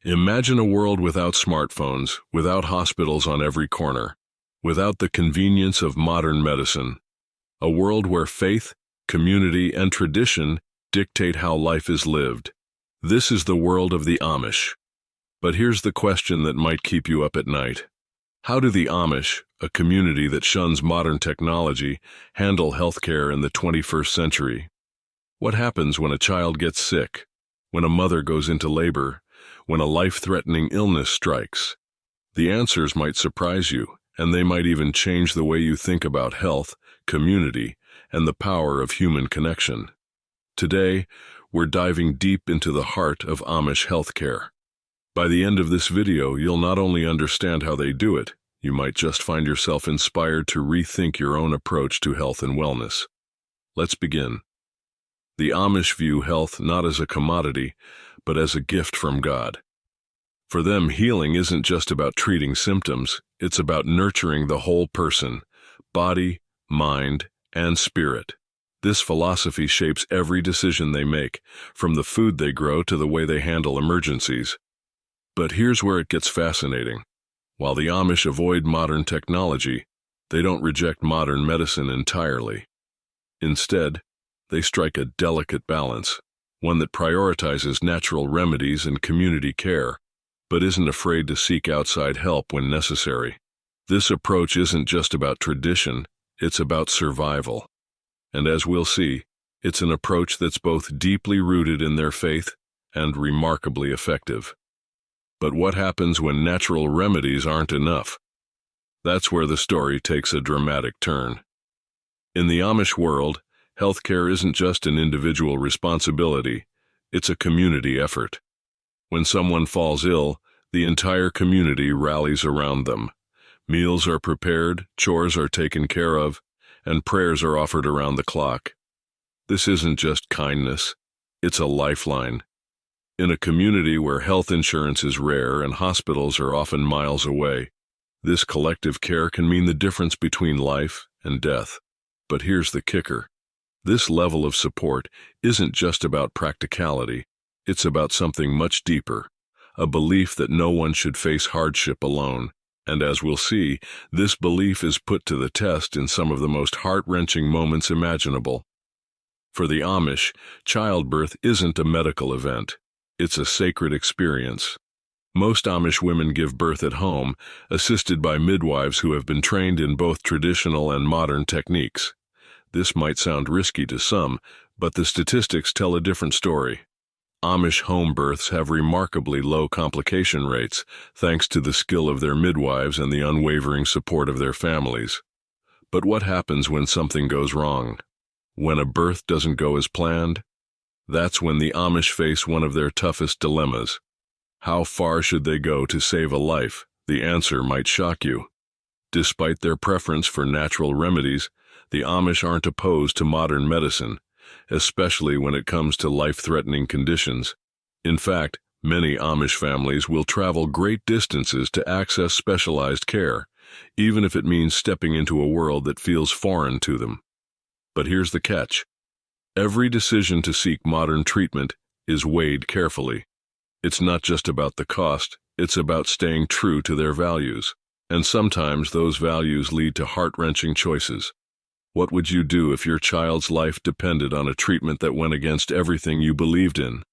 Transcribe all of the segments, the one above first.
Imagine a world without smartphones, without hospitals on every corner, without the convenience of modern medicine. A world where faith, community, and tradition dictate how life is lived. This is the world of the Amish. But here's the question that might keep you up at night. How do the Amish, a community that shuns modern technology, handle healthcare in the 21st century? What happens when a child gets sick? When a mother goes into labor? When a life-threatening illness strikes? The answers might surprise you, and they might even change the way you think about health, community, and the power of human connection. Today, we're diving deep into the heart of Amish healthcare. By the end of this video, you'll not only understand how they do it, you might just find yourself inspired to rethink your own approach to health and wellness. Let's begin. The Amish view health not as a commodity, but as a gift from God. For them, healing isn't just about treating symptoms, it's about nurturing the whole person, body, mind, and spirit. This philosophy shapes every decision they make, from the food they grow to the way they handle emergencies. But here's where it gets fascinating. While the Amish avoid modern technology, they don't reject modern medicine entirely. Instead, they strike a delicate balance, one that prioritizes natural remedies and community care, but isn't afraid to seek outside help when necessary. This approach isn't just about tradition, it's about survival. And as we'll see, it's an approach that's both deeply rooted in their faith and remarkably effective. But what happens when natural remedies aren't enough? That's where the story takes a dramatic turn. In the Amish world, healthcare isn't just an individual responsibility, it's a community effort. When someone falls ill, the entire community rallies around them. Meals are prepared, chores are taken care of, and prayers are offered around the clock. This isn't just kindness, it's a lifeline. In a community where health insurance is rare and hospitals are often miles away, this collective care can mean the difference between life and death. But here's the kicker. This level of support isn't just about practicality, it's about something much deeper, a belief that no one should face hardship alone. And as we'll see, this belief is put to the test in some of the most heart-wrenching moments imaginable. For the Amish, childbirth isn't a medical event. It's a sacred experience. Most Amish women give birth at home, assisted by midwives who have been trained in both traditional and modern techniques. This might sound risky to some, but the statistics tell a different story. Amish home births have remarkably low complication rates, thanks to the skill of their midwives and the unwavering support of their families. But what happens when something goes wrong? When a birth doesn't go as planned? That's when the Amish face one of their toughest dilemmas. How far should they go to save a life? The answer might shock you. Despite their preference for natural remedies, the Amish aren't opposed to modern medicine, especially when it comes to life-threatening conditions. In fact, many Amish families will travel great distances to access specialized care, even if it means stepping into a world that feels foreign to them. But here's the catch. Every decision to seek modern treatment is weighed carefully. It's not just about the cost, it's about staying true to their values. And sometimes those values lead to heart-wrenching choices. What would you do if your child's life depended on a treatment that went against everything you believed in?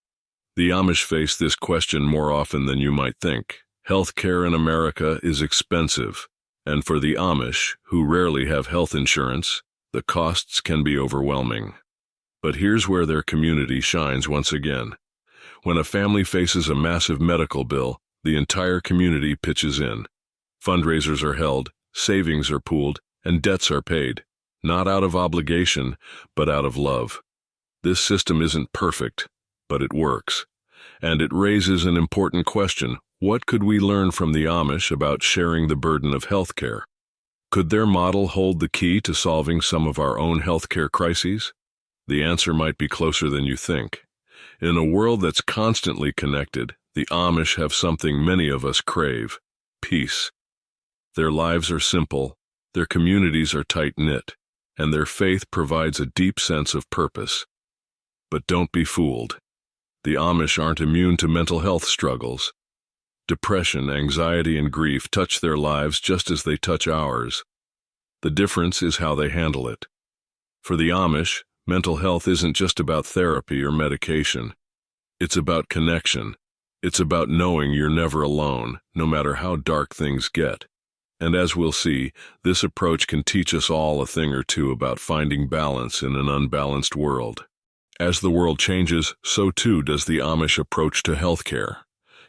The Amish face this question more often than you might think. Healthcare in America is expensive, and for the Amish, who rarely have health insurance, the costs can be overwhelming. But here's where their community shines once again. When a family faces a massive medical bill, the entire community pitches in. Fundraisers are held, savings are pooled, and debts are paid. Not out of obligation, but out of love. This system isn't perfect, but it works. And it raises an important question. What could we learn from the Amish about sharing the burden of healthcare? Could their model hold the key to solving some of our own healthcare crises? The answer might be closer than you think. In a world that's constantly connected, the Amish have something many of us crave: peace. Their lives are simple, their communities are tight-knit, and their faith provides a deep sense of purpose. But don't be fooled. The Amish aren't immune to mental health struggles. Depression, anxiety, and grief touch their lives just as they touch ours. The difference is how they handle it. For the Amish, mental health isn't just about therapy or medication. It's about connection. It's about knowing you're never alone, no matter how dark things get. And as we'll see, this approach can teach us all a thing or two about finding balance in an unbalanced world. As the world changes, so too does the Amish approach to healthcare.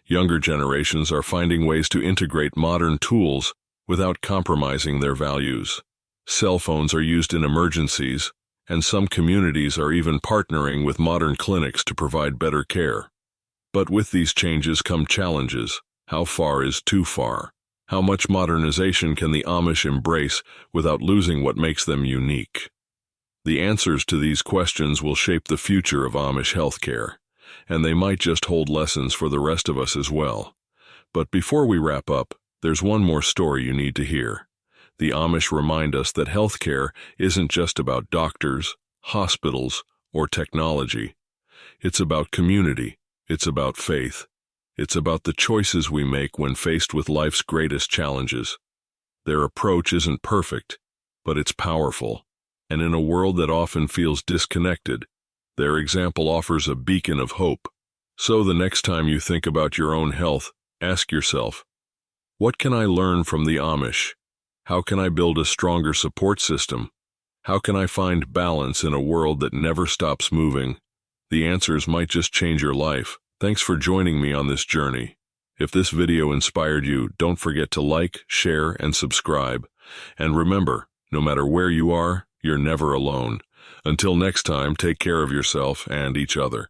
Younger generations are finding ways to integrate modern tools without compromising their values. Cell phones are used in emergencies, and some communities are even partnering with modern clinics to provide better care. But with these changes come challenges. How far is too far? How much modernization can the Amish embrace without losing what makes them unique? The answers to these questions will shape the future of Amish healthcare, and they might just hold lessons for the rest of us as well. But before we wrap up, there's one more story you need to hear. The Amish remind us that healthcare isn't just about doctors, hospitals, or technology. It's about community. It's about faith. It's about the choices we make when faced with life's greatest challenges. Their approach isn't perfect, but it's powerful. And in a world that often feels disconnected, their example offers a beacon of hope. So the next time you think about your own health, ask yourself, what can I learn from the Amish? How can I build a stronger support system? How can I find balance in a world that never stops moving? The answers might just change your life. Thanks for joining me on this journey. If this video inspired you, don't forget to like, share, and subscribe. And remember, no matter where you are, you're never alone. Until next time, take care of yourself and each other.